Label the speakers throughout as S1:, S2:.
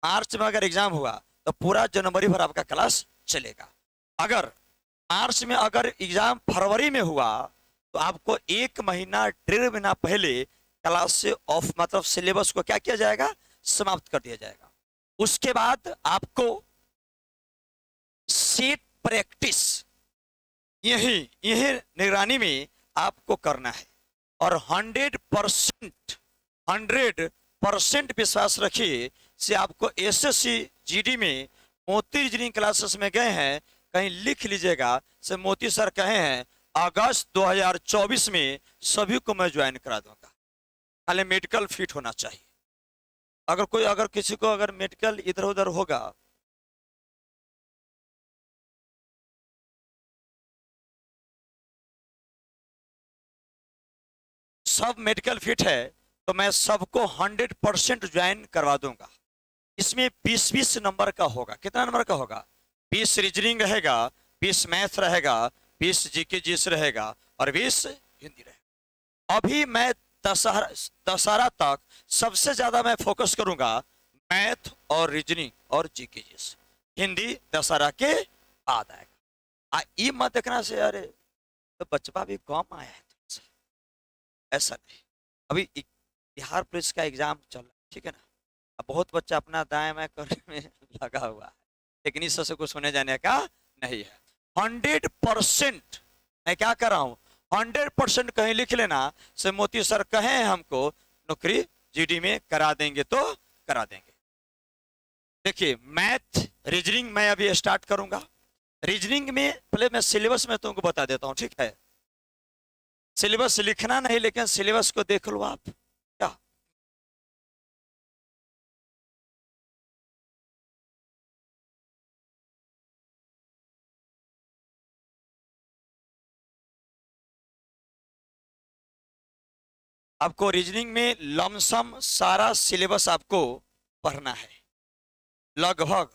S1: मार्च में अगर एग्जाम हुआ तो पूरा जनवरी भर आपका क्लास चलेगा। अगर मार्च में अगर एग्जाम फरवरी में हुआ तो आपको 1 महीना 1.5 महीना पहले क्लास से ऑफ, मतलब सिलेबस को क्या किया जाएगा, समाप्त कर दिया जाएगा। उसके बाद आपको सेट प्रैक्टिस यही यही निगरानी में आपको करना है। और 100% विश्वास रखिए से आपको एसएससी जीडी में मोती रीजनिंग क्लासेस में गए हैं, कहीं लिख लीजिएगा से मोती सर कहे हैं अगस्त 2024 में सभी को मैं ज्वाइन करा दूंगा, खाली मेडिकल फिट होना चाहिए। अगर किसी को अगर मेडिकल इधर उधर होगा, सब मेडिकल फिट है तो मैं सबको 100% ज्वाइन करवा दूंगा। इसमें 20-20 नंबर का होगा। कितना नंबर का होगा? 20 रीजनिंग रहेगा, 20 मैथ रहेगा, 20 जीके जीएस रहेगा और 20 हिंदी रहेगा। अभी मैं दशहरा तक सबसे ज्यादा मैं फोकस करूंगा मैथ और रीजनिंग और जीके जीएस। हिंदी दशहरा के बाद आएगा। ये मत देखना से अरे तो बचपा भी कम आया है, ऐसा नहीं। अभी बिहार पुलिस का एग्जाम चल रहा है, ठीक है ना। अब बहुत बच्चा अपना दाएं बाएं करने में लगा हुआ है, लेकिन इस से कुछ होने जाने का नहीं है। 100% मैं क्या कर रहा हूँ, 100% कहीं लिख लेना से मोती सर कहे हमको नौकरी जीडी में करा देंगे तो करा देंगे। देखिए मैथ रीजनिंग मैं अभी स्टार्ट करूंगा। रीजनिंग में पहले मैं सिलेबस में तुमको बता देता हूँ, ठीक है। सिलेबस लिखना नहीं, लेकिन सिलेबस को देख लो आप। क्या आपको रीजनिंग में लमसम सारा सिलेबस आपको पढ़ना है लगभग।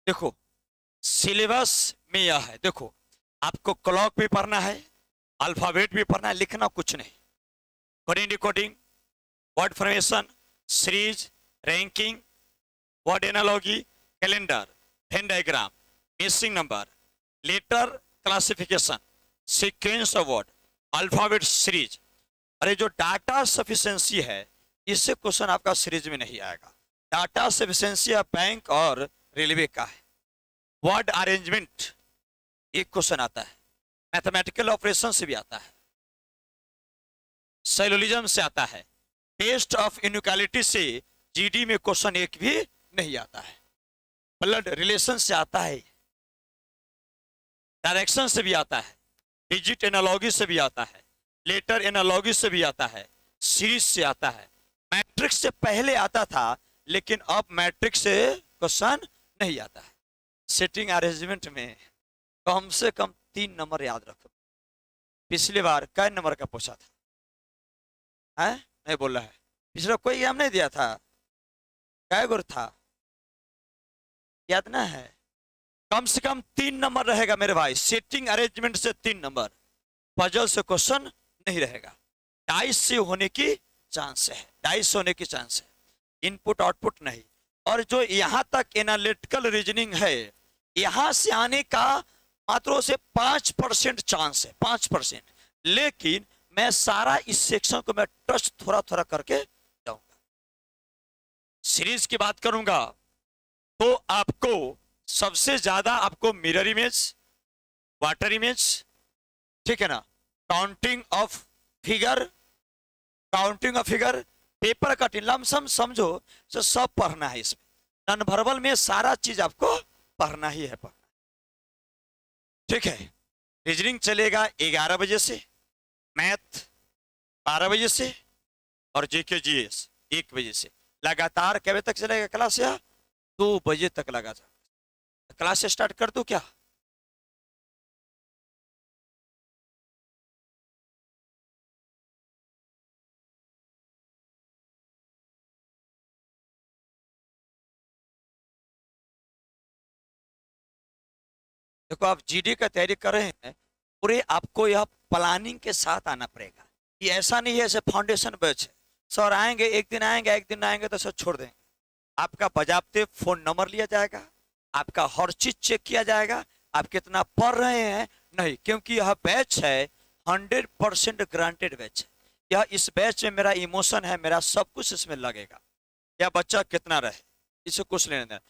S1: देखो सिलेबस में यह है, देखो आपको क्लॉक भी पढ़ना है, अल्फाबेट भी पढ़ना है, लिखना कुछ नहीं। Coding decoding, word formation, series, ranking, word analogy, calendar, Venn diagram, missing number, letter classification, sequence of word, alphabet series. अरे जो डाटा सफिशिएंसी है इससे क्वेश्चन आपका सीरीज में नहीं आएगा। डाटा सफिशिएंसी बैंक और रेलवे का है। वर्ड अरेंजमेंट एक क्वेश्चन आता है, मैथमेटिकल ऑपरेशन से भी आता है, सेलोलिज्म से आता है, टेस्ट ऑफ इनइक्वालिटी से जीडी में क्वेश्चन एक भी नहीं आता है, ब्लड रिलेशन से आता है, डायरेक्शन से भी आता है, डिजिट एनालॉजी से भी आता है, लेटर एनालॉजी से भी आता है, सीरीज से आता है। मैट्रिक्स से पहले आता था लेकिन अब मैट्रिक्स से क्वेश्चन नहीं आता है। सेटिंग अरेंजमेंट में कम से कम 3 नंबर याद रखो। पिछली बार कै नंबर का पूछा था है? नहीं बोला है। पिछला कोई एग्जाम नहीं दिया था, कै गुर था याद ना है? कम से कम 3 नंबर रहेगा मेरे भाई। सेटिंग अरेंजमेंट से 3 नंबर, पजल से क्वेश्चन नहीं रहेगा। डाइस से होने की चांस है, डाइस होने की चांस है, इनपुट आउटपुट नहीं। और जो यहां तक एनालिटिकल रीजनिंग है, यहां से आने का मात्र से 5% चांस है, 5%। लेकिन मैं सारा इस सेक्शन को मैं टच थोड़ा थोड़ा करके जाऊंगा। सीरीज की बात करूंगा तो आपको सबसे ज्यादा आपको मिरर इमेज, वाटर इमेज, ठीक है ना, counting of figure, counting of figure, paper cutting, lump sum समझो तो सब पढ़ना है इसमें। नॉन वर्बल में सारा चीज आपको पढ़ना ही है, पढ़ना। ठीक है। रीजनिंग चलेगा 11 बजे से, मैथ 12 बजे से और जीके जीएस 1 बजे से। लगातार कै बजे तक चलेगा क्लास? या 2 बजे तक लगातार क्लास स्टार्ट कर दूं क्या? देखो आप जीडी का तैयारी कर रहे हैं, पूरे आपको यह प्लानिंग के साथ आना पड़ेगा। ये ऐसा नहीं है ऐसे फाउंडेशन बैच है, सर आएंगे एक दिन आएंगे एक दिन आएंगे तो सर छोड़ देंगे। आपका बजाबते फोन नंबर लिया जाएगा, आपका हर चीज चेक किया जाएगा, आप कितना पढ़ रहे हैं नहीं, क्योंकि यह बैच है 100% ग्रांटेड बैच है। यह इस बैच में मेरा इमोशन है, मेरा सब कुछ इसमें लगेगा। या बच्चा कितना रहे इसे कुछ लेने देना,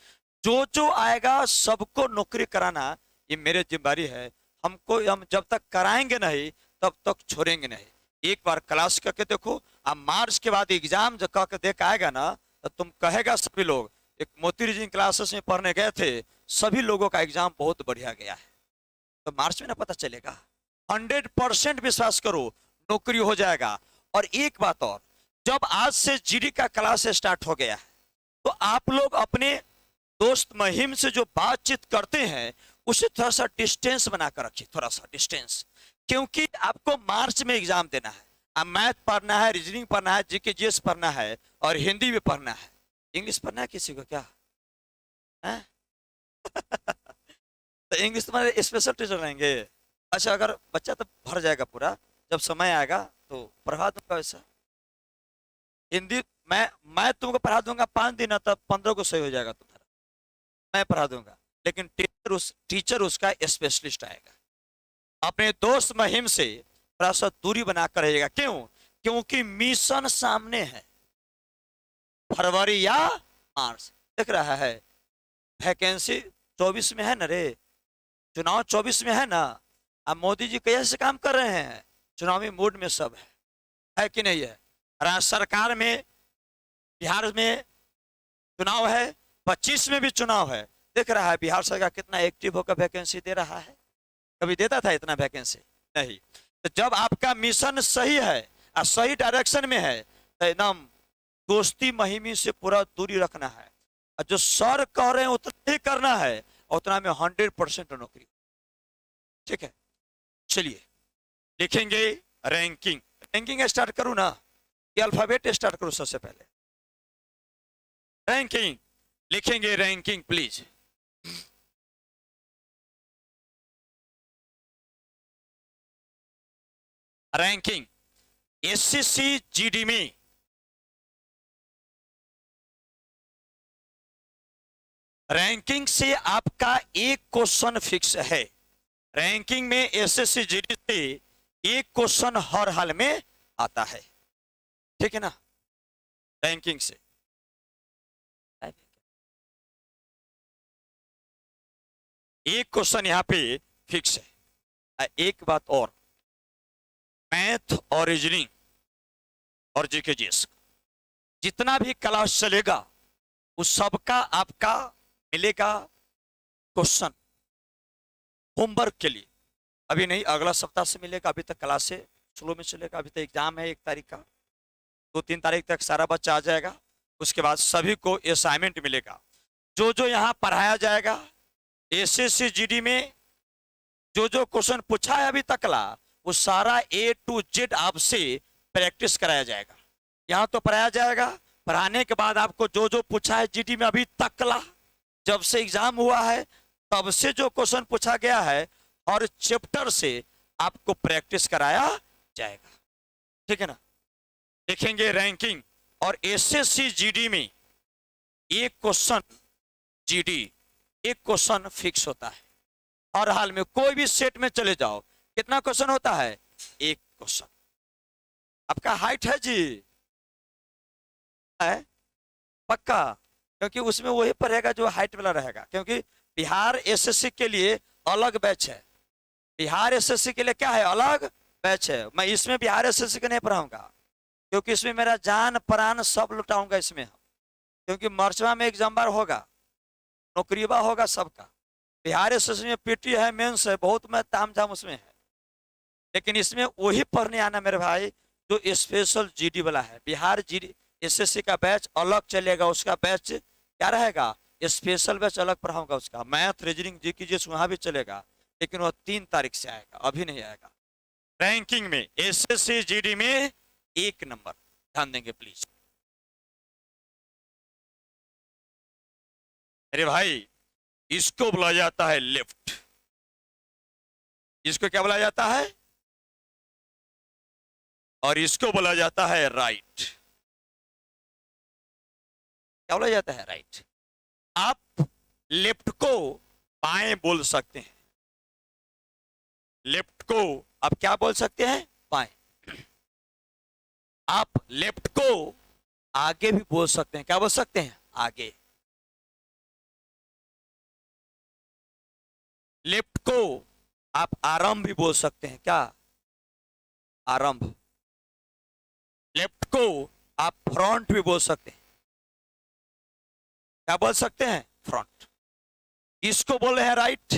S1: जो आएगा सबको नौकरी कराना ये मेरी जिम्मेदारी है। हमको हम जब तक कराएंगे नहीं तब तक छोड़ेंगे नहीं। एक बार क्लास करके देखो, अब मार्च के बाद एग्जाम जब करके देख आएगा ना तो तुम कहेगा सभी लोग, एक मोती रीजनिंग क्लासेस में पढ़ने गए थे, सभी लोगों का एग्जाम बहुत बढ़िया गया है। तो मार्च में ना पता चलेगा। 100% विश्वास करो नौकरी हो जाएगा। और एक बात और, जब आज से जीडी का क्लास स्टार्ट हो गया है तो आप लोग अपने दोस्त महिम से जो बातचीत करते हैं उसे थोड़ा सा डिस्टेंस बनाकर रखिए, थोड़ा सा डिस्टेंस, क्योंकि आपको मार्च में एग्जाम देना है। अब मैथ पढ़ना है, रीजनिंग पढ़ना है, जीके जीएस पढ़ना है और हिंदी भी पढ़ना है। इंग्लिश पढ़ना है किसी को क्या है? तो इंग्लिश तुम्हारे स्पेशल टीचर रहेंगे। अच्छा, अगर बच्चा तो भर जाएगा पूरा, जब समय आएगा तो पढ़ा दूंगा वैसा। हिंदी मैं तुमको पढ़ा दूंगा 5 दिन, तब 15 को सही हो जाएगा तुम्हारा, मैं पढ़ा दूंगा। लेकिन टीचर उसका स्पेशलिस्ट आएगा। अपने दोस्त महिम से थोड़ा सा दूरी बनाकर रहिएगा। क्यों? क्योंकि मिशन सामने है, फरवरी या मार्च दिख रहा है। वैकेंसी 24 में है ना रे, चुनाव 24 में है ना। अब मोदी जी कैसे काम कर रहे हैं, चुनावी मूड में सब है कि नहीं है? राज्य सरकार में, बिहार में चुनाव है, 25 में भी चुनाव है। दिख रहा है बिहार सरकार कितना एक्टिव होकर वैकेंसी दे रहा है। कभी देता था इतना वैकेंसी? नहीं। तो जब आपका मिशन सही है और सही डायरेक्शन में है तो एकदम दोस्ती महिमी से पूरा दूरी रखना है। और जो सर कह रहे हैं उतना ही करना है, उतना में 100% नौकरी। ठीक है, चलिए लिखेंगे रैंकिंग। रैंकिंग स्टार्ट करूं ना कि अल्फाबेट स्टार्ट करूं? सबसे पहले रैंकिंग लिखेंगे, ranking please. Ranking SSC GD में रैंकिंग से आपका एक क्वेश्चन फिक्स है। रैंकिंग में एसएससी जीडी से एक क्वेश्चन हर हाल में आता है। ठीक है ना? रैंकिंग से एक क्वेश्चन यहां पे फिक्स है। एक बात और, मैथ और रीजनिंग और जीके जीएस जितना भी क्लास चलेगा उस सबका आपका मिलेगा क्वेश्चन होमवर्क के लिए। अभी नहीं, अगला सप्ताह से मिलेगा। अभी तक क्लास से स्लो में चलेगा, अभी तक एग्जाम है 1 तारीख का, 2-3 तारीख तक सारा बच्चा आ जाएगा। उसके बाद सभी को असाइनमेंट मिलेगा। जो जो यहाँ पढ़ाया जाएगा एसएससी जीडी में, जो जो क्वेश्चन पूछा है अभी तकला, वो सारा A to Z आपसे प्रैक्टिस कराया जाएगा। यहाँ तो पढ़ाया जाएगा, पढ़ाने के बाद आपको जो जो पूछा है जीडी में अभी तकला, जब से एग्जाम हुआ है तब से जो क्वेश्चन पूछा गया है और चैप्टर से आपको प्रैक्टिस कराया जाएगा। ठीक है ना? देखेंगे रैंकिंग और एसएससी जीडी में एक क्वेश्चन, जीडी एक क्वेश्चन फिक्स होता है हर हाल में। कोई भी सेट में चले जाओ, कितना क्वेश्चन होता है? एक क्वेश्चन। आपका हाइट है जी? है पक्का? क्योंकि उसमें वही पढ़ेगा जो हाइट वाला रहेगा, क्योंकि बिहार एसएससी के लिए अलग बैच है। बिहार एसएससी के लिए क्या है? अलग बैच है। मैं इसमें बिहार एसएससी को नहीं पढ़ाऊंगा, क्योंकि इसमें मेरा जान प्राण सब लुटाऊंगा इसमें। क्योंकि मर्चवा में एग्जाम बार होगा, नौकरीबा होगा सबका। बिहार एसएससी में पीटी है, मेंस है, बहुत में ताम झाम उसमें है। लेकिन इसमें वही पढ़ने आना मेरे भाई जो स्पेशल जीडी वाला है। बिहार जीडी एसएससी का बैच अलग चलेगा, उसका बैच क्या रहेगा? स्पेशल बैच अलग पढ़ाऊंगा उसका। मैथ रीजनिंग जीके जीएस वहां भी चलेगा, लेकिन वह 3 तारीख से आएगा, अभी नहीं आएगा। रैंकिंग में एसएससी जीडी में 1 नंबर, ध्यान देंगे प्लीज। अरे भाई, इसको बुलाया जाता है लिफ्ट। इसको क्या बुलाया जाता है? और इसको बोला जाता है राइट। क्या बोला जाता है? राइट। आप लेफ्ट को बाएं बोल सकते हैं, लेफ्ट को आप क्या बोल सकते हैं? बाएं। आप लेफ्ट को आगे भी बोल सकते हैं, क्या बोल सकते हैं? आगे। लेफ्ट को आप आरंभ भी बोल सकते हैं, क्या? आरंभ। लेफ्ट को आप फ्रंट भी बोल सकते हैं, क्या बोल सकते हैं? फ्रंट। इसको बोल रहे हैं राइट।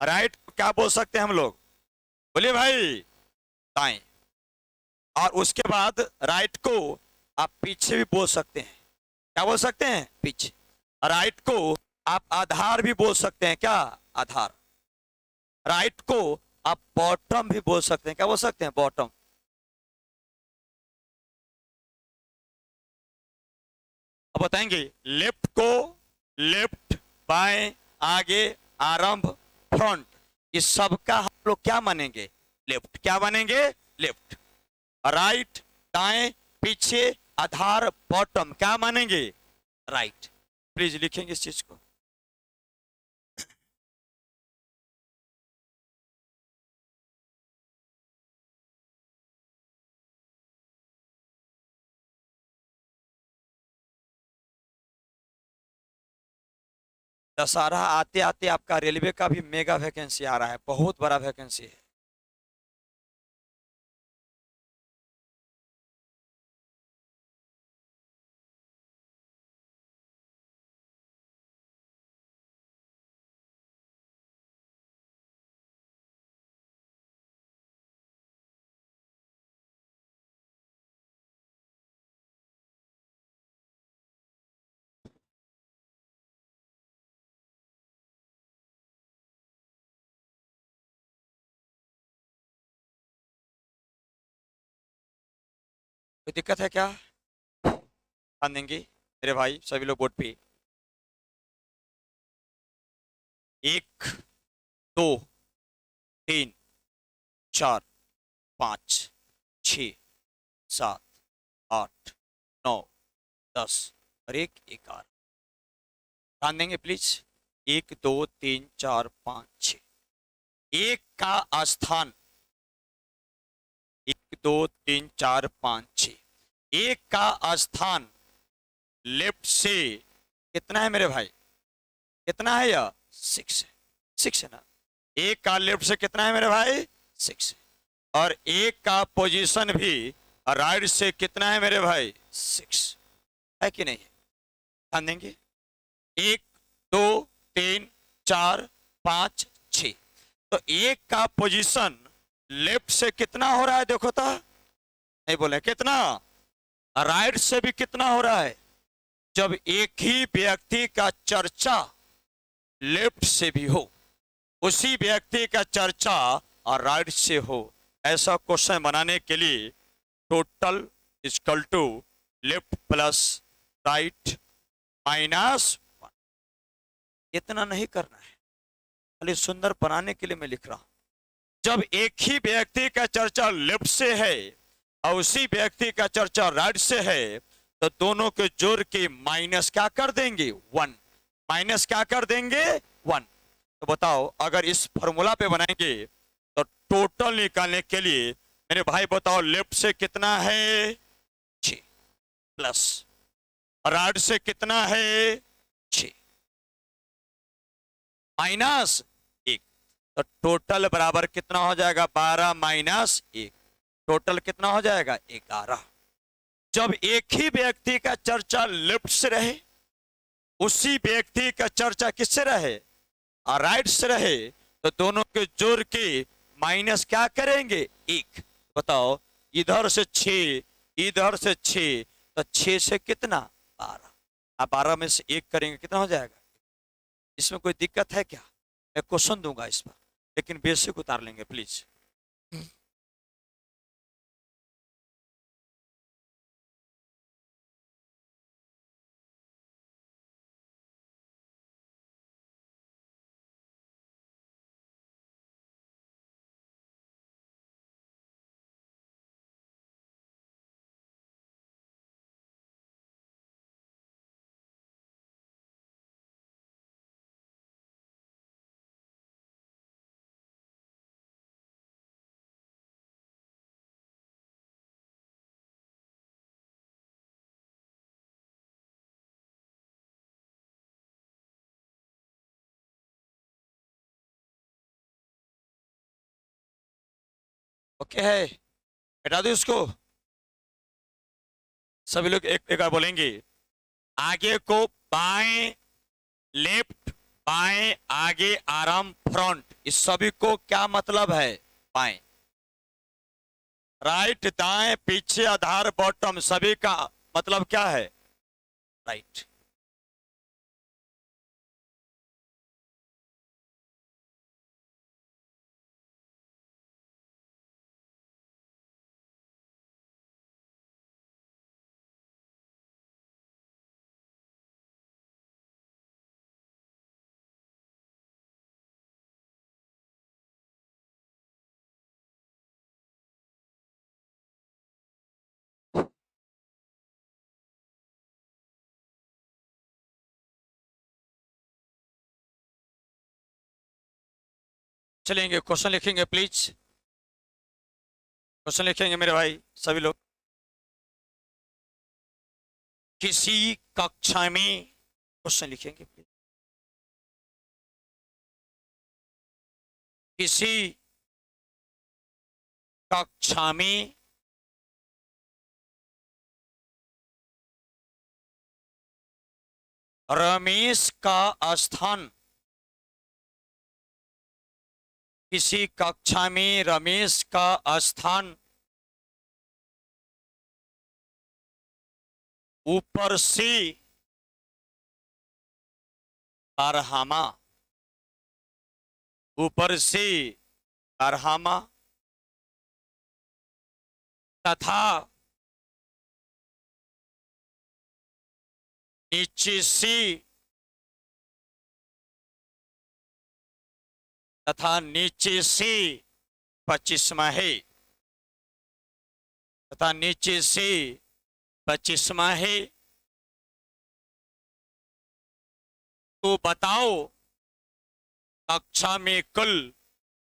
S1: राइट को क्या बोल सकते हैं हम लोग? बोलिए भाई। दाएं। और उसके बाद राइट को आप पीछे भी बोल सकते हैं, क्या बोल सकते हैं? पीछे। राइट को आप आधार भी बोल सकते हैं, क्या? आधार। राइट को आप बॉटम भी बोल सकते हैं, क्या बोल सकते हैं? बॉटम। अब बताएंगे लेफ्ट को, लेफ्ट, बाएं, आगे, आरंभ, फ्रंट, इस सब का हम लोग क्या मानेंगे? लेफ्ट। क्या मानेंगे? लेफ्ट। राइट, दाएं, पीछे, आधार, बॉटम, क्या मानेंगे? राइट। प्लीज लिखेंगे इस चीज को। दशहरा आते आते आपका रेलवे का भी मेगा वैकेंसी आ रहा है, बहुत बड़ा वैकेंसी है। कोई दिक्कत है क्या? ध्यान देंगे मेरे भाई, सभी लोग बोर्ड पे। एक, दो, तीन, चार, पाँच, छ, सात, आठ, नौ, 10 और एक, 11। ध्यान देंगे प्लीज। एक, दो, तीन, चार, पाँच, छ। एक का स्थान, एक, दो, तीन, चार, पाँच, छ। एक का स्थान लेफ्ट से कितना है मेरे भाई? कितना है? यह 6 है। 6 है ना? एक का लेफ्ट से कितना है मेरे भाई? 6 है। और एक का पोजीशन भी राइट से कितना है मेरे भाई? 6 है कि नहीं है? ध्यान देंगे। एक, दो, तीन, चार, पाँच, छ। तो एक का पोजीशन लेफ्ट से कितना हो रहा है? देखो तो, नहीं बोले कितना? राइट से भी कितना हो रहा है? जब एक ही व्यक्ति का चर्चा लेफ्ट से भी हो, उसी व्यक्ति का चर्चा और राइट से हो, ऐसा क्वेश्चन बनाने के लिए total equal to left plus right minus 1। इतना नहीं करना है, खाली सुंदर बनाने के लिए मैं लिख रहा हूं। जब एक ही व्यक्ति का चर्चा लेफ्ट से है और उसी व्यक्ति का चर्चा राइट से है, तो दोनों के जोड़ के माइनस क्या कर देंगे? 1। माइनस क्या कर देंगे? 1। तो बताओ, अगर इस फॉर्मूला पे बनाएंगे तो टोटल निकालने के लिए मेरे भाई बताओ, लेफ्ट से कितना है? 6 प्लस राइट से कितना है? 6 माइनस 1। तो टोटल बराबर कितना हो जाएगा? 12 माइनस 1। टोटल कितना हो जाएगा? 11। जब एक ही व्यक्ति का चर्चा लेफ्ट से रहे, उसी व्यक्ति का चर्चा किससे रहे? और राइट से रहे, तो दोनों के जोड़ के माइनस क्या करेंगे? 1। बताओ, इधर से 6, इधर से 6, तो 6 से कितना? 12। अब 12 में से 1 करेंगे, कितना हो जाएगा? इसमें कोई दिक्कत है क्या? मैं क्वेश्चन दूंगा इस पर, लेकिन बेसिक उतार लेंगे प्लीज। ओके है, हटा दो इसको। सभी लोग एक एक बार बोलेंगे, आगे को बाएं, लेफ्ट, बाएं, आगे, आराम, फ्रंट, इस सभी को क्या मतलब है? बाएं, राइट, दाएं, पीछे, आधार, बॉटम, सभी का मतलब क्या है? राइट। चलेंगे, क्वेश्चन लिखेंगे प्लीज, क्वेश्चन लिखेंगे मेरे भाई सभी लोग। किसी कक्षा में, क्वेश्चन लिखेंगे प्लीज। किसी कक्षा में रमेश का स्थान, किसी कक्षा में रमेश का स्थान ऊपर से अरहामा, ऊपर से अरहामा तथा नीचे से, तथा नीचे से 25वां है, तथा नीचे से 25वां है। तो बताओ कक्षा में कुल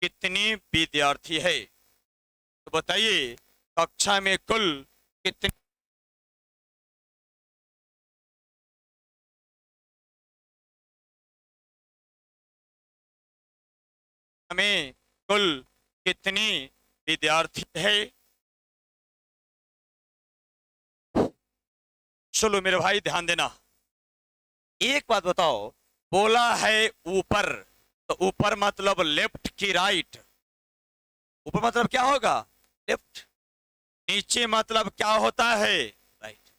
S1: कितने विद्यार्थी है? तो बताइए कक्षा में कुल कितने, में कुल कितने विद्यार्थी है? चलो मेरे भाई ध्यान देना, एक बात बताओ, बोला है ऊपर, तो ऊपर मतलब लेफ्ट की राइट? ऊपर मतलब क्या होगा? लेफ्ट। नीचे मतलब क्या होता है? राइट।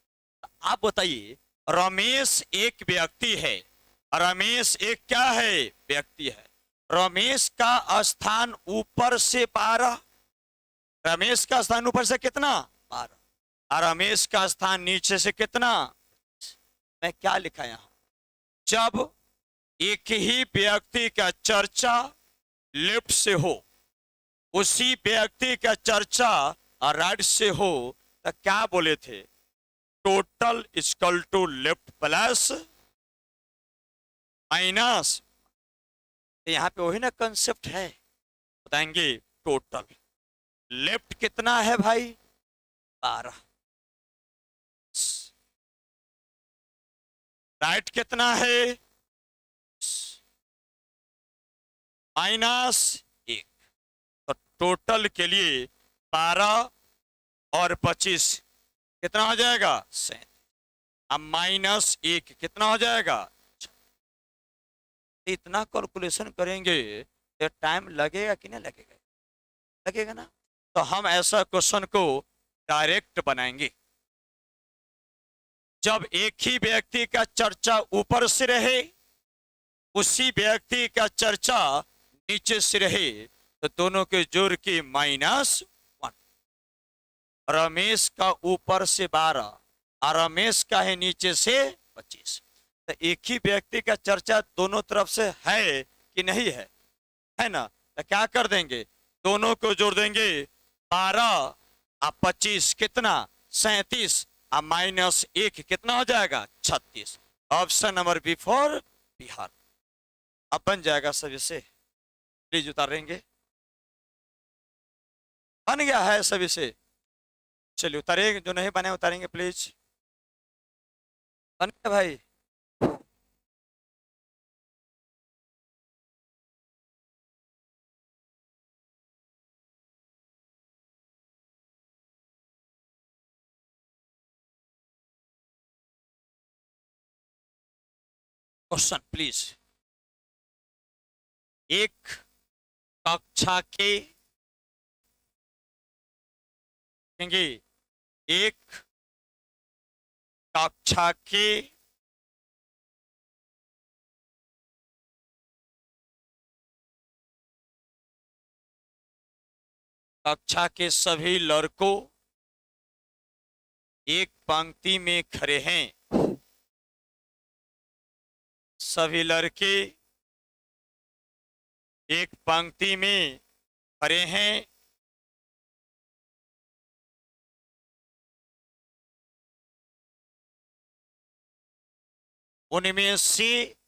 S1: आप बताइए, रमेश एक व्यक्ति है, रमेश एक क्या है? व्यक्ति है। रमेश का स्थान ऊपर से 12, रमेश का स्थान ऊपर से कितना? 12। और रमेश का स्थान नीचे से कितना? मैं क्या लिखा यहां, जब एक ही व्यक्ति का चर्चा लेफ्ट से हो, उसी व्यक्ति का चर्चा राइट से हो, तो क्या बोले थे? Total equal to left plus minus. यहां पे वही ना कंसेप्ट है, बताएंगे टोटल। लेफ्ट कितना है भाई? 12। राइट कितना है? -1। तो टोटल के लिए 12 और 25 कितना हो जाएगा? 37। अब -1 कितना हो जाएगा? इतना कैलकुलेशन करेंगे तो टाइम लगेगा कि नहीं लगेगा? लगेगा ना। तो हम ऐसा क्वेश्चन को डायरेक्ट बनाएंगे, जब एक ही व्यक्ति का चर्चा ऊपर से रहे, उसी व्यक्ति का चर्चा नीचे से रहे, तो दोनों के जोड़ के -1। रमेश का ऊपर से 12 और रमेश का है नीचे से 25, तो एक ही व्यक्ति का चर्चा दोनों तरफ से है कि नहीं है? है ना। तो क्या कर देंगे, दोनों को जोड़ देंगे, 12 और 25 कितना? 37। और -1 कितना हो जाएगा? 36। Option number B for Bihar. अब बन जाएगा सभी से, प्लीज उतारेंगे। बन गया है सभी से, चलिए उतारेंगे, जो नहीं बने उतारेंगे प्लीज। बन गया भाई। Question please. एक कक्षा के कहेंगे, एक कक्षा के सभी लड़कों एक पंक्ति में खड़े हैं। सभी लड़के एक पंक्ति में खड़े हैं। उनमें से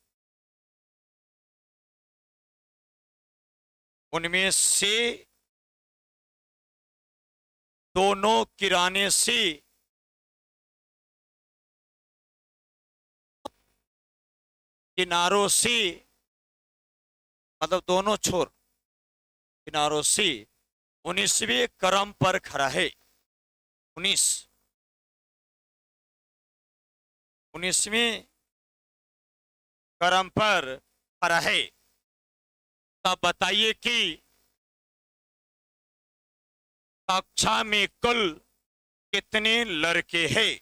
S1: दोनों किनारों से मतलब दोनों छोर किनारों से 19वें क्रम पर खड़ा है। 19वें क्रम पर खड़ा है। तब बताइए कि कक्षा में कुल कितने लड़के हैं?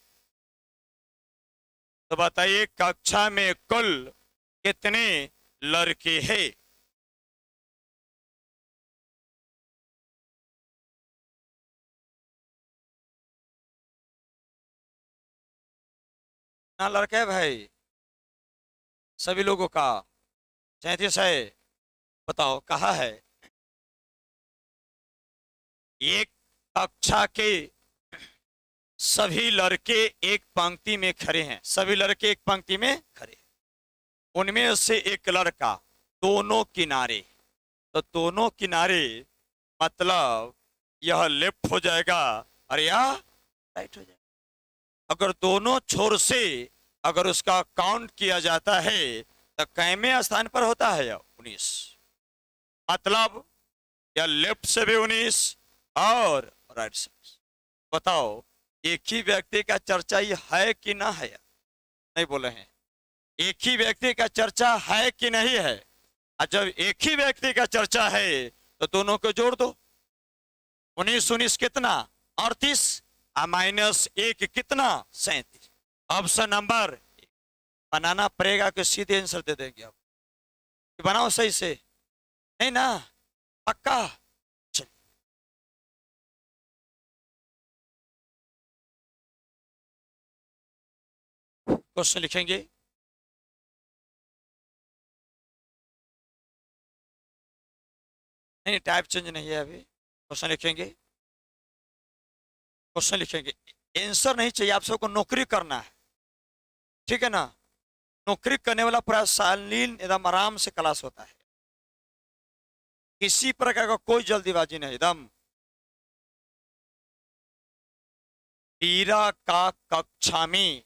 S1: तो बताइए कक्षा में कुल कितने लड़के हैं? ना लड़का है भाई सभी लोगों का? 37 है। बताओ कहाँ है? एक कक्षा के सभी लड़के एक पंक्ति में खड़े हैं। सभी लड़के एक पंक्ति में खड़े हैं। उनमें से एक लड़का दोनों किनारे, तो दोनों किनारे मतलब यह लेफ्ट हो जाएगा और यह राइट हो जाएगा। अगर दोनों छोर से अगर उसका काउंट किया जाता है तो कैमे स्थान पर होता है 19, मतलब या लेफ्ट से भी 19 और राइट से। बताओ एक ही व्यक्ति का चर्चा ये है कि ना है? नहीं बोले हैं। एक ही व्यक्ति का चर्चा है कि नहीं है? और जब एक ही व्यक्ति का चर्चा है तो दोनों को जोड़ दो। 19 कितना? 38 -1 कितना? 37। ऑप्शन नंबर बनाना पड़ेगा कि सीधे आंसर दे देंगे आप? बनाओ सही से। नहीं ना? पक्का? चलिए क्वेश्चन लिखेंगे। नहीं टाइप चेंज नहीं है अभी। क्वेश्चन लिखेंगे। क्वेश्चन लिखेंगे। आंसर नहीं चाहिए, आप सबको नौकरी करना है, ठीक है ना? नौकरी करने वाला पूरा शालीन एकदम आराम से क्लास होता है। किसी प्रकार का कोई जल्दीबाजी नहीं, एकदम। हीरा का कक्षा में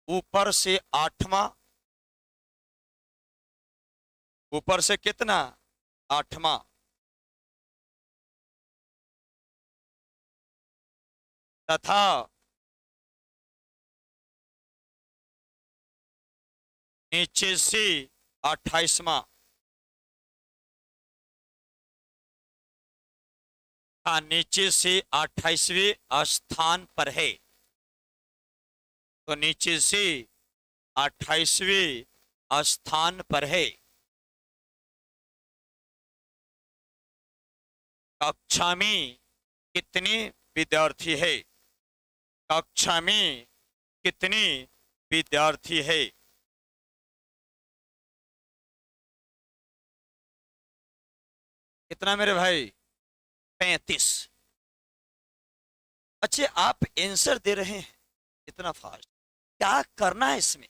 S1: ऊपर से 8वां, ऊपर से कितना? 8वां, तथा नीचे से 28वां, नीचे से 28वें स्थान पर है। तो नीचे से 28वें स्थान पर है। कक्षा में कितने विद्यार्थी है? कक्षा में कितने विद्यार्थी है? कितना मेरे भाई? 35। अच्छे आप आंसर दे रहे हैं इतना फास्ट, क्या करना है इसमें?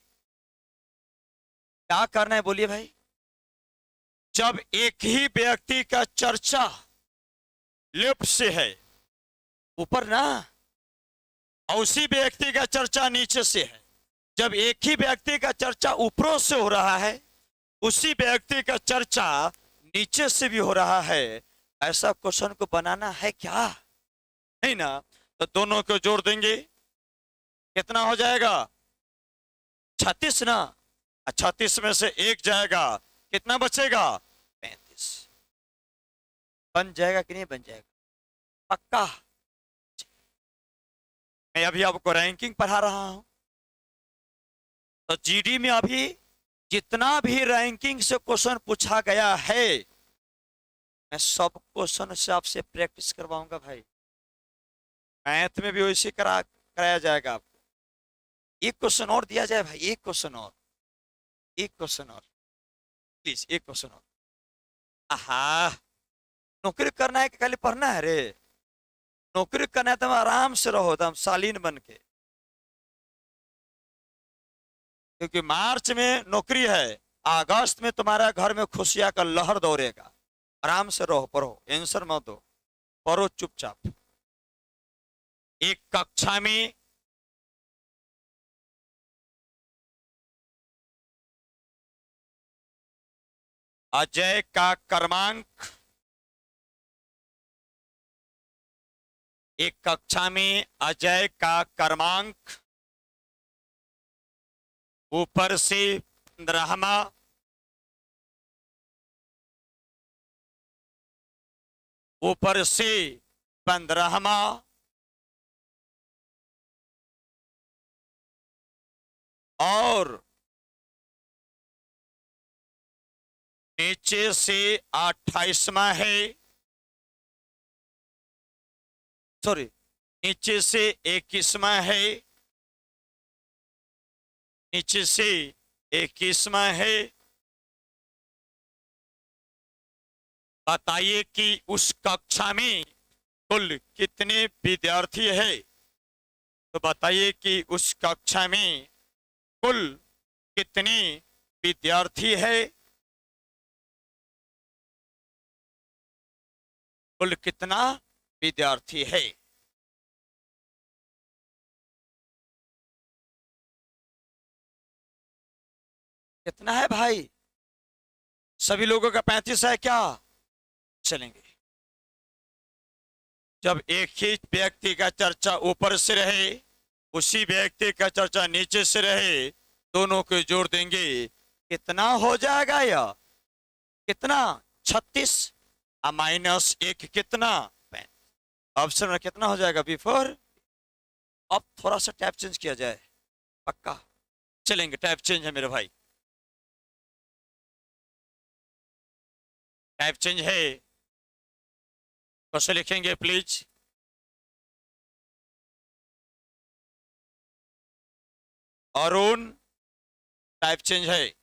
S1: क्या करना है बोलिए भाई? जब एक ही व्यक्ति का चर्चा लेफ्ट से है ऊपर ना, और उसी व्यक्ति का चर्चा नीचे से है। जब एक ही व्यक्ति का चर्चा ऊपरों से हो रहा है, उसी व्यक्ति का चर्चा नीचे से भी हो रहा है, ऐसा क्वेश्चन को बनाना है क्या? नहीं ना? तो दोनों को जोड़ देंगे, कितना हो जाएगा? 36 ना? 36 में से एक जाएगा, कितना बचेगा? 35। बन जाएगा कि नहीं बन जाएगा? पक्का? मैं अभी आपको रैंकिंग पढ़ा रहा हूं, तो जीडी में अभी जितना भी रैंकिंग से क्वेश्चन पूछा गया है, मैं सब क्वेश्चन से आपसे प्रैक्टिस करवाऊंगा भाई। मैथ में भी वैसे कराया जाएगा आपको। एक क्वेश्चन और दिया जाए भाई, एक क्वेश्चन और, एक क्वेश्चन और, प्लीज एक क्वेश्चन और। आहा, नौकरी करना है कि खाली पढ़ना है रे? नौकरी करना है तो आराम से रहो, तो हम शालीन बन के, क्योंकि मार्च में नौकरी है, अगस्त में तुम्हारा घर में खुशियां का लहर दौड़ेगा। आराम से रहो, पढ़ो, आंसर मत दो, पढ़ो चुपचाप। एक कक्षा में अजय का क्रमांक, एक कक्षा में अजय का क्रमांक ऊपर से 15वां, ऊपर से 15वां और नीचे से 28वां है, सॉरी, नीचे से 21वां है, नीचे से 21वां है। बताइए कि उस कक्षा में कुल कितने विद्यार्थी है? तो बताइए कि उस कक्षा में कुल कितने विद्यार्थी है? कुल कितना विद्यार्थी है? कितना है भाई? सभी लोगों का 35 है क्या? चलेंगे। जब एक ही व्यक्ति का चर्चा ऊपर से रहे, उसी व्यक्ति का चर्चा नीचे से रहे, दोनों को जोड़ देंगे, कितना हो जाएगा यह? कितना? 36 माइनस 1 कितना? 35। ऑप्शन में कितना हो जाएगा? बिफोर। अब थोड़ा सा टैप चेंज किया जाए, पक्का? चलेंगे, टैप चेंज है मेरे भाई, टैप चेंज है। कैसे लिखेंगे प्लीज? अरुण, टाइप चेंज है।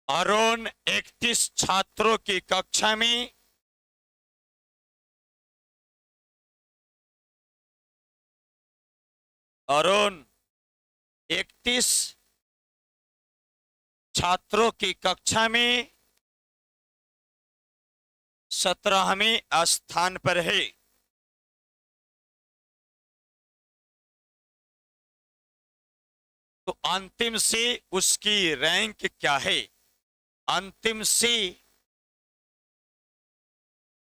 S1: अरुण 31 छात्रों की कक्षा में अरुण 31 छात्रों की कक्षा में 17वें स्थान पर है। तो अंतिम से उसकी रैंक क्या है? अंतिम से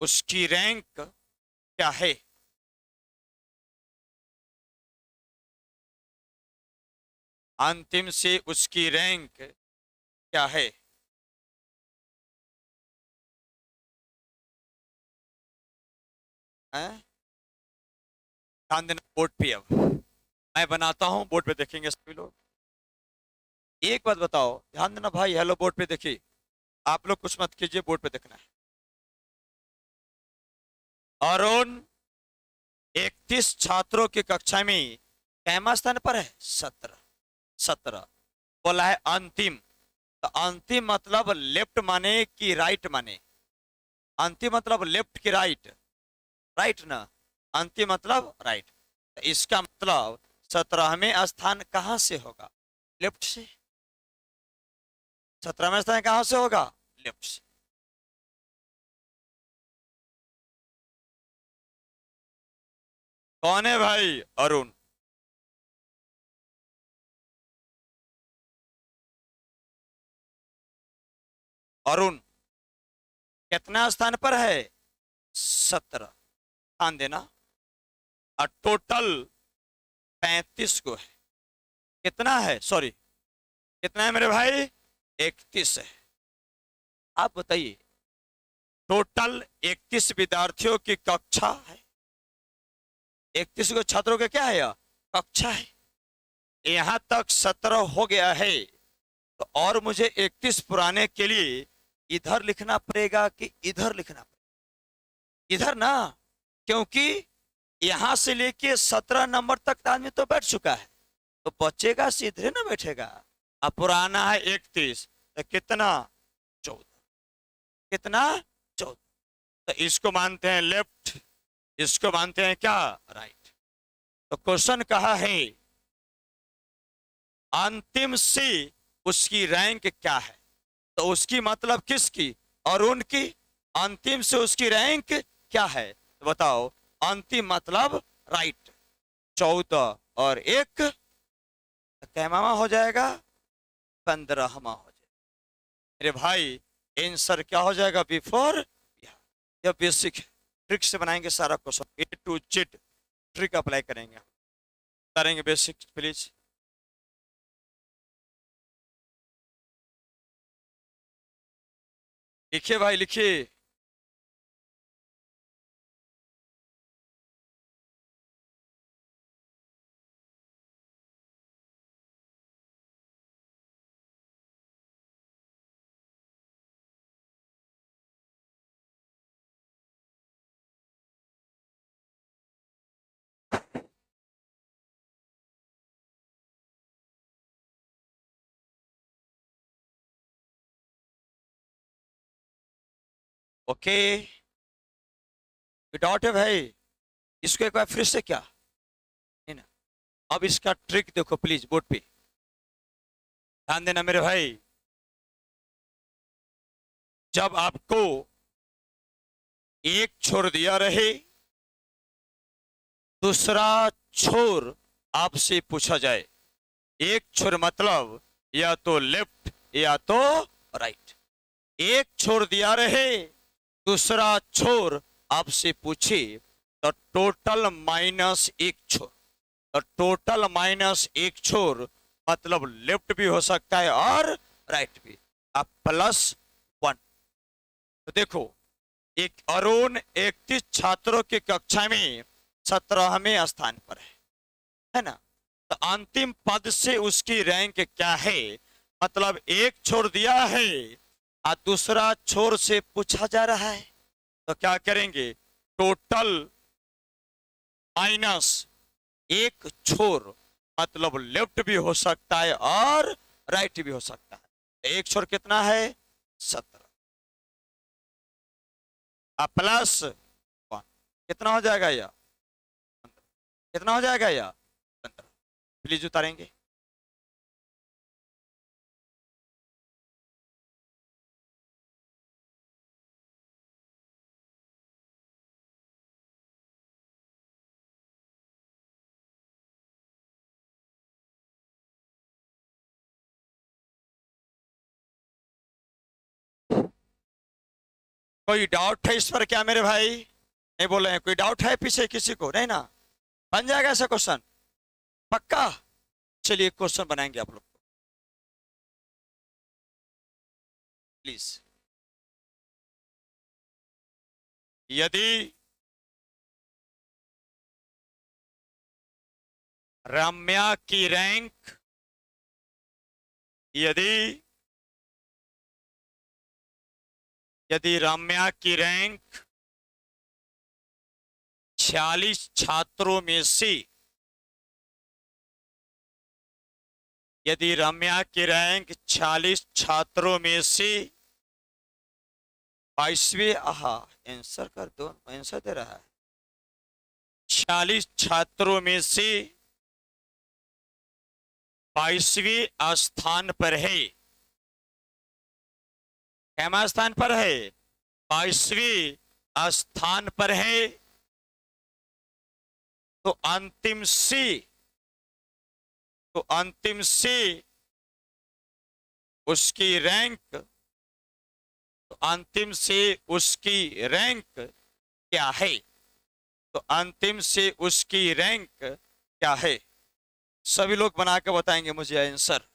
S1: उसकी रैंक क्या है? अंतिम से उसकी रैंक क्या है? ध्यान देना बोर्ड पे। अब मैं बनाता हूं, बोर्ड पे देखेंगे सभी लोग। एक बात बताओ, ध्यान देना भाई, हेलो बोर्ड पे देखिए, आप लोग कुछ मत कीजिए, बोर्ड पे देखना है। अरुण 31 छात्रों की कक्षा में कैमा स्थान पर है? 17। 17 बोला है अंतिम, तो अंतिम मतलब लेफ्ट माने कि राइट माने? अंतिम मतलब लेफ्ट की राइट? राइट ना? अंतिम मतलब राइट, तो इसका मतलब 17वें स्थान कहां से होगा? लेफ्ट से। 17वें स्थान कहां से होगा? लेफ्ट से। कौन है भाई? अरुण। अरुण कितना स्थान पर है? 17। ध्यान देना, और टोटल 35 को है। कितना है? सॉरी, कितना है मेरे भाई? 31 है। आप बताइए, टोटल 31 विद्यार्थियों की कक्षा है। 31 को छात्रों के क्या है यह? कक्षा है। यहां तक 17 हो गया है, तो और मुझे 31 पुराने के लिए इधर लिखना पड़ेगा कि इधर लिखना पड़ेगा? इधर ना, क्योंकि यहां से लेके 17 नंबर तक आदमी तो बैठ चुका है, तो बचेगा सीधे ना बैठेगा। अब पुराना है 31, तो कितना? 14। कितना? 14। तो इसको मानते हैं लेफ्ट, इसको मानते हैं क्या? राइट। तो क्वेश्चन कहा है अंतिम से उसकी रैंक क्या है? तो उसकी मतलब किसकी? अरुण की। अंतिम से उसकी रैंक क्या है? तो बताओ, अंतिम मतलब राइट। 14 और 1 कैमामा हो जाएगा? 15वां हो जाएगा। मेरे भाई आंसर क्या हो जाएगा? बिफोर। यह बेसिक ट्रिक से बनाएंगे सारा question, A to Z trick apply करेंगे, करेंगे बेसिक प्लीज। लिखिए भाई लिखिए। ओके, डाउट है भाई? इसको एक बार फिर से क्या है ना। अब इसका ट्रिक देखो प्लीज, बोर्ड पे ध्यान देना मेरे भाई। जब आपको एक छोर दिया रहे, दूसरा छोर आपसे पूछा जाए। एक छोर मतलब या तो लेफ्ट या तो राइट। एक छोर दिया रहे, दूसरा छोर आपसे पूछे, तो टोटल माइनस एक छोर। तो टोटल माइनस एक छोर मतलब लेफ्ट भी हो सकता है और राइट भी। अब +1। तो देखो, एक अरुण 31 छात्रों की कक्षा में 17वें स्थान पर है ना। तो अंतिम पद से उसकी रैंक क्या है? मतलब एक छोर दिया है और दूसरा छोर से पूछा जा रहा है, तो क्या करेंगे? टोटल माइनस एक छोर मतलब लेफ्ट भी हो सकता है और राइट भी हो सकता है। एक छोर कितना है? 17। अब +1 कितना हो जाएगा? यह कितना हो जाएगा? यह 15। प्लीज उतारेंगे। कोई डाउट है इस पर क्या मेरे भाई? नहीं बोल रहे हैं? कोई डाउट है पीछे किसी को? नहीं ना? बन जाएगा ऐसा क्वेश्चन पक्का? चलिए क्वेश्चन बनाएंगे आप लोग प्लीज। यदि रम्या की रैंक, यदि यदि रम्या की रैंक 46 छात्रों में से, यदि रम्या की रैंक 46 छात्रों में से 22वें, आहा आंसर कर दो, आंसर दे रहा है। 46 छात्रों में से 22वें स्थान पर है। कैमा स्थान पर है? 22वें स्थान पर है। तो अंतिम से उसकी रैंक, तो अंतिम से उसकी रैंक क्या है? तो अंतिम से उसकी रैंक क्या है? सभी लोग बना के बताएंगे मुझे आंसर।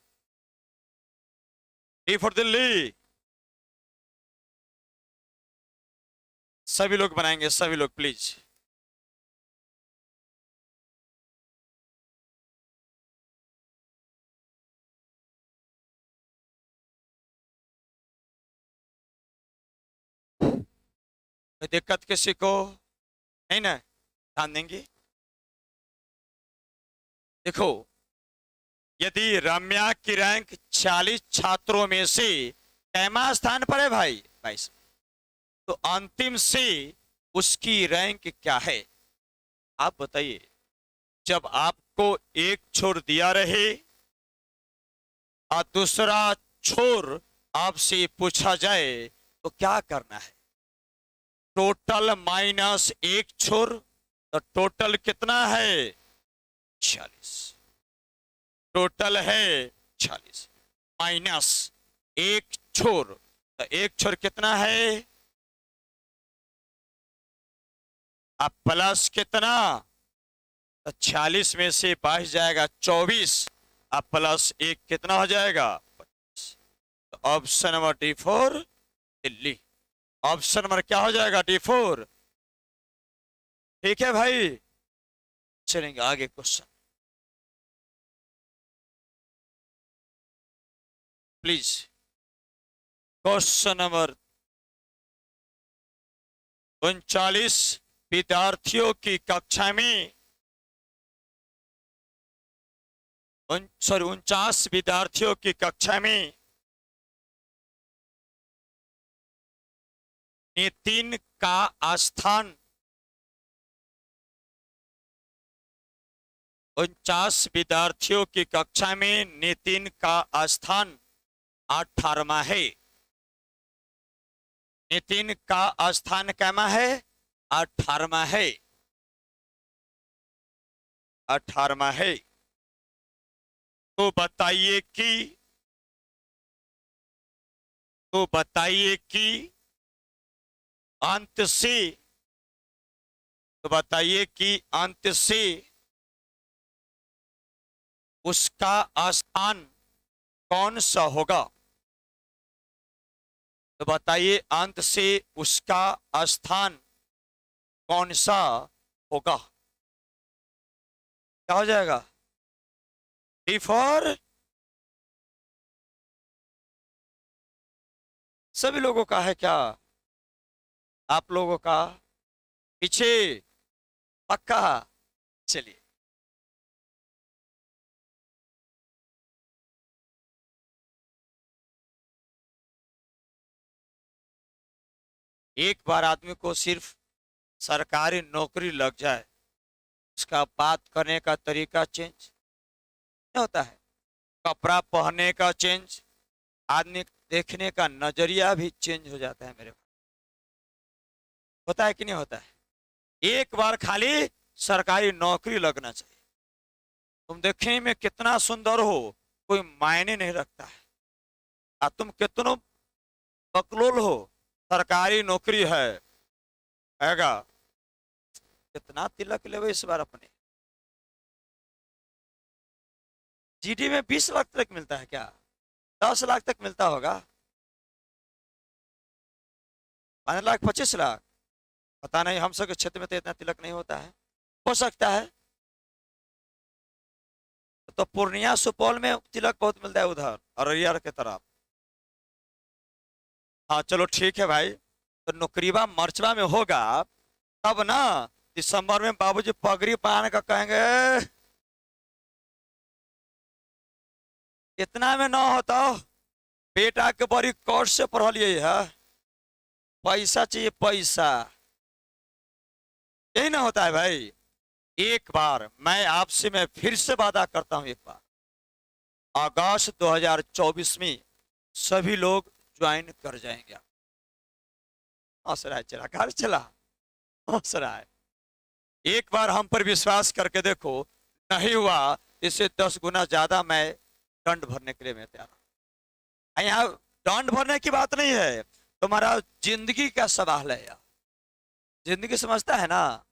S1: D for Delhi. सभी लोग बनाएंगे, सभी लोग प्लीज। कोई दिक्कत किसी को नहीं ना? ध्यान देंगे। देखो, यदि रम्या की रैंक 40 छात्रों में से कैमा स्थान पर है भाई? 22। तो अंतिम से उसकी रैंक क्या है? आप बताइए। जब आपको एक छोर दिया रहे और दूसरा छोर आपसे पूछा जाए तो क्या करना है? टोटल माइनस एक छोर, तो टोटल कितना है? 40। टोटल है 40 माइनस एक छोर, तो एक छोर कितना है? अब प्लस कितना? तो 40 में से 22 जाएगा 24, अब प्लस एक कितना हो जाएगा? 25। तो option number D4 Delhi. Option number क्या हो जाएगा? D4। ठीक है भाई, चलेंगे आगे क्वेश्चन प्लीज। क्वेश्चन नंबर 39 विद्यार्थियों की कक्षा में 49 विद्यार्थियों की कक्षा में नितिन का स्थान 49 विद्यार्थियों की कक्षा में नितिन का स्थान 18वां है। नितिन का स्थान कैमा है? 18वां है। 18वां है। तो बताइए कि अंत से, तो बताइए कि अंत से उसका स्थान कौन सा होगा? तो बताइए अंत से उसका स्थान कौन सा होगा? क्या हो जाएगा? D4। सभी लोगों का है क्या? आप लोगों का पीछे पक्का? चलिए, एक बार आदमी को सिर्फ सरकारी नौकरी लग जाए, उसका बात करने का तरीका चेंज नहीं होता है, कपड़ा पहनने का चेंज, आदमी देखने का नजरिया भी चेंज हो जाता है। मेरे होता है कि नहीं होता है? एक बार खाली सरकारी नौकरी लगना चाहिए। तुम देखने में कितना सुंदर हो कोई मायने नहीं रखता है, और तुम कितनों बकलोल हो, सरकारी नौकरी हैगा। कितना तिलक ले इस बार अपने? जीडी में 20 लाख तक मिलता है क्या? 10 लाख तक मिलता होगा? 5 लाख 25 लाख? पता नहीं, हम सबके क्षेत्र में तो इतना तिलक नहीं होता है। हो सकता है। तो पूर्णिया सुपौल में तिलक बहुत मिलता है, उधर अररिया के तरफ। हाँ चलो ठीक है भाई, तो नौकरीवा मर्चवा में होगा तब ना। दिसंबर में बाबूजी पगड़ी पहन कर कहेंगे इतना में ना होता बेटा के बड़ी कोर्स से पढ़लिए है, पैसा चाहिए पैसा। यही ना होता है भाई। एक बार मैं फिर से वादा करता हूं, एक बार अगस्त 2024 में सभी लोग ज्वाइन कर जाएंगे। हंस रहा है, चला घर चला, हंस रहा है। एक बार हम पर विश्वास करके देखो, नहीं हुआ इससे 10 गुना ज्यादा मैं दंड भरने के लिए मैं तैयार हूं। यहाँ दंड भरने की बात नहीं है, तुम्हारा जिंदगी का सवाल है यार। जिंदगी समझता है ना?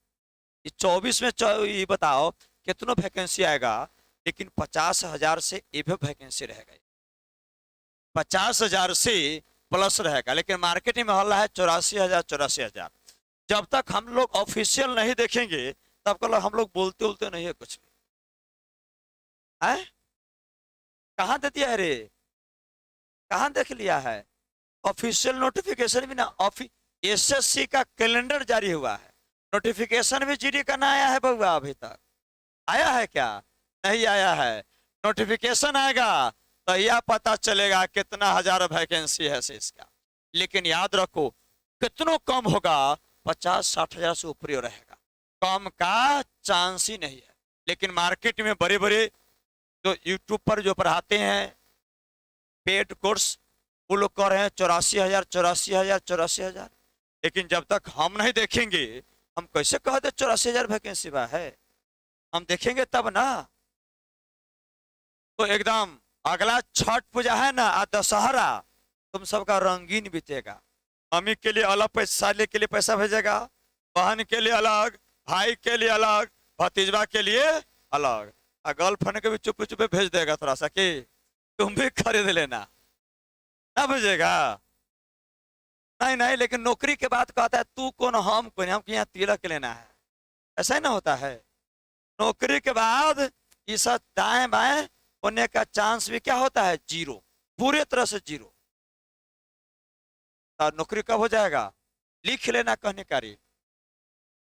S1: ये 24 में ये बताओ कितनों वैकेंसी आएगा, लेकिन 50,000 से एवं वैकेंसी रहेगा। 50,000 से प्लस रहेगा, लेकिन मार्केटिंग में हल्ला है 84,000 84,000। जब तक हम लोग ऑफिशियल नहीं देखेंगे तब तक हम लोग बोलते बोलते नहीं है कुछ भी। है कहाँ दे दिया है रे, कहाँ देख लिया है? ऑफिशियल नोटिफिकेशन भी ना, एसएससी का कैलेंडर जारी हुआ है, नोटिफिकेशन भी जीडी का ना आया है बउआ, अभी तक आया है क्या? नहीं आया है। नोटिफिकेशन आएगा तो यह पता चलेगा कितना हजार वैकेंसी है से इसका। लेकिन याद रखो कितनों कम होगा, 50-60 हजार से ऊपर ही रहेगा, कम का चांस ही नहीं है। लेकिन मार्केट में बड़े बड़े जो यूट्यूब पर जो पढ़ाते हैं पेड कोर्स, वो लोग कह रहे हैं 84,000 84,000 84,000। लेकिन जब तक हम नहीं देखेंगे हम कैसे कह दे 84,000 वैकेंसी बा है? हम देखेंगे तब ना। तो एकदम अगला छठ पूजा है ना, दशहरा, तुम सबका रंगीन बीतेगा। मम्मी के लिए अलग पैसा, साले के लिए पैसा भेजेगा, बहन के लिए अलग, भाई के लिए अलग, भतीजवा के लिए अलग, और गर्लफ्रेंड के भी चुप चुपे भेज देगा थोड़ा सा कि तुम भी खरीद लेना, ना भेजेगा? नहीं नहीं, लेकिन नौकरी के बाद कहता है तू कौन हम कौन, हम यहाँ तिलक लेना है, ऐसा ही ना होता है। नौकरी के बाद ये सब दाएं बाएं होने का चांस भी क्या होता है? जीरो, पूरे तरह से जीरो। और नौकरी कब हो जाएगा? लिख लेना कहने का रे,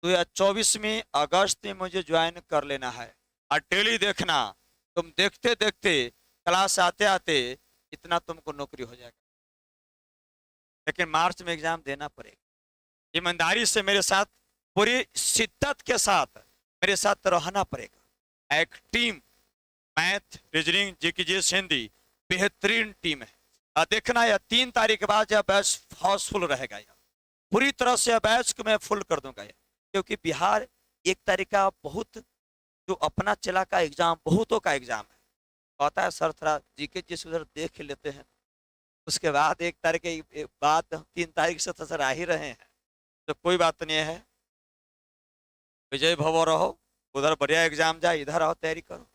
S1: 2024 में अगस्त में मुझे ज्वाइन कर लेना है, और डेली देखना, तुम देखते देखते क्लास आते आते इतना तुमको नौकरी हो जाएगा। लेकिन मार्च में एग्जाम देना पड़ेगा, ईमानदारी से मेरे साथ, पूरी शिद्दत के साथ मेरे साथ रहना पड़ेगा। एक team, math, reasoning, GK Hindi बेहतरीन टीम है। देखना यह 3 तारीख के बाद यह बैच हाउसफुल रहेगा, यह पूरी तरह से बैच को मैं फुल कर दूंगा यह, क्योंकि बिहार 1 तारीख का बहुत, जो अपना चला का एग्जाम, बहुतों का एग्जाम है, कहता है सर थोड़ा जीके जिस उधर देख लेते हैं, उसके बाद 1 तारीख के बाद 3 तारीख से तो सर आ ही रहे हैं, तो कोई बात नहीं है, विजय भव रहो, उधर बढ़िया एग्जाम जाए, इधर आओ तैयारी करो,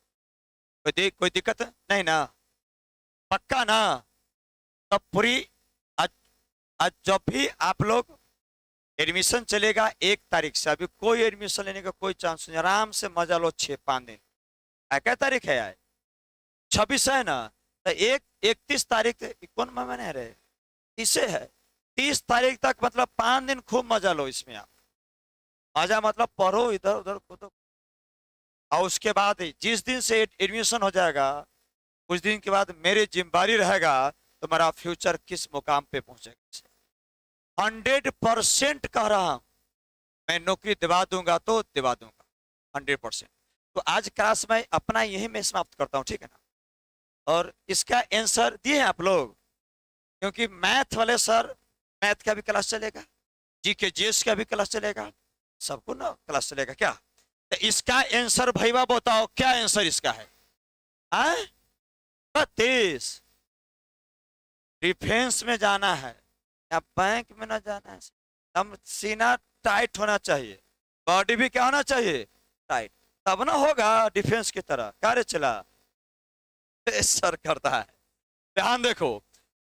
S1: कोई दिक्कत नहीं ना, पक्का ना? तब पूरी आज, आज जब भी आप लोग एडमिशन चलेगा 1 तारीख से, अभी कोई एडमिशन लेने का कोई चांस नहीं, आराम से मजा लो 6-5 दिन। क्या तारीख है यार? 26 है ना, तो 31 तारीख कौन महीने रहे, इसे है 30 तारीख तक, मतलब 5 दिन खूब मजा लो इसमें आप। मजा मतलब पढ़ो इधर उधर को तो, और उसके बाद जिस दिन से एडमिशन हो जाएगा उस दिन के बाद मेरी जिम्मेदारी रहेगा तुम्हारा फ्यूचर किस मुकाम पे पहुंचेगा। 100% कह रहा हूं, मैं नौकरी दिवा दूंगा तो दिवा दूंगा 100%। तो आज क्लास में अपना यही मैं समाप्त करता हूं, ठीक है ना? और इसका आंसर दिए आप लोग, क्योंकि मैथ वाले सर, मैथ का भी क्लास चलेगा, जीके जीएस का भी क्लास चलेगा, सबको ना क्लास चलेगा क्या? तो इसका आंसर भैया बताओ, क्या आंसर इसका है? 32। डिफेंस में जाना है या बैंक में ना जाना है, हम सीना टाइट होना चाहिए, बॉडी भी क्या होना चाहिए? टाइट, तब ना होगा डिफेंस की तरह कार्य चला सर करता है। ध्यान देखो,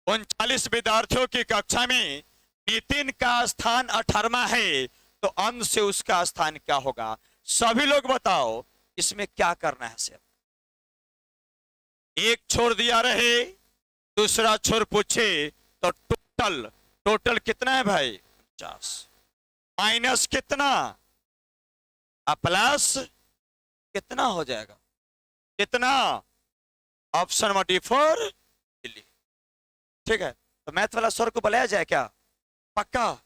S1: 39 विद्यार्थियों की कक्षा में नितिन का स्थान 18वां है, तो अंत से उसका स्थान क्या होगा? सभी लोग बताओ इसमें क्या करना है? सिर्फ एक छोड़ दिया रहे, दूसरा छोर पूछे, तो टोटल, टोटल कितना है भाई? 50 माइनस कितना, प्लस कितना हो जाएगा? कितना? Option number D for Delhi. ठीक है, तो मैथ वाला सर को बुलाया जाए क्या? पक्का?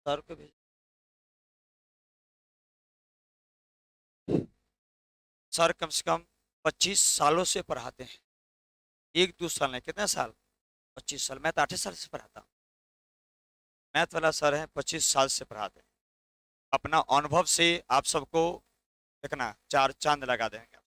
S1: सर को भेज। सर कम से कम 25 सालों से पढ़ाते हैं। 1-2 साल नहीं, कितने साल? 25 साल। मैं तो 8 साल से पढ़ाता हूँ। मैथ वाला सर है, 25 साल से पढ़ाते हैं। अपना अनुभव से आप सबको देखना चार चांद लगा देंगे।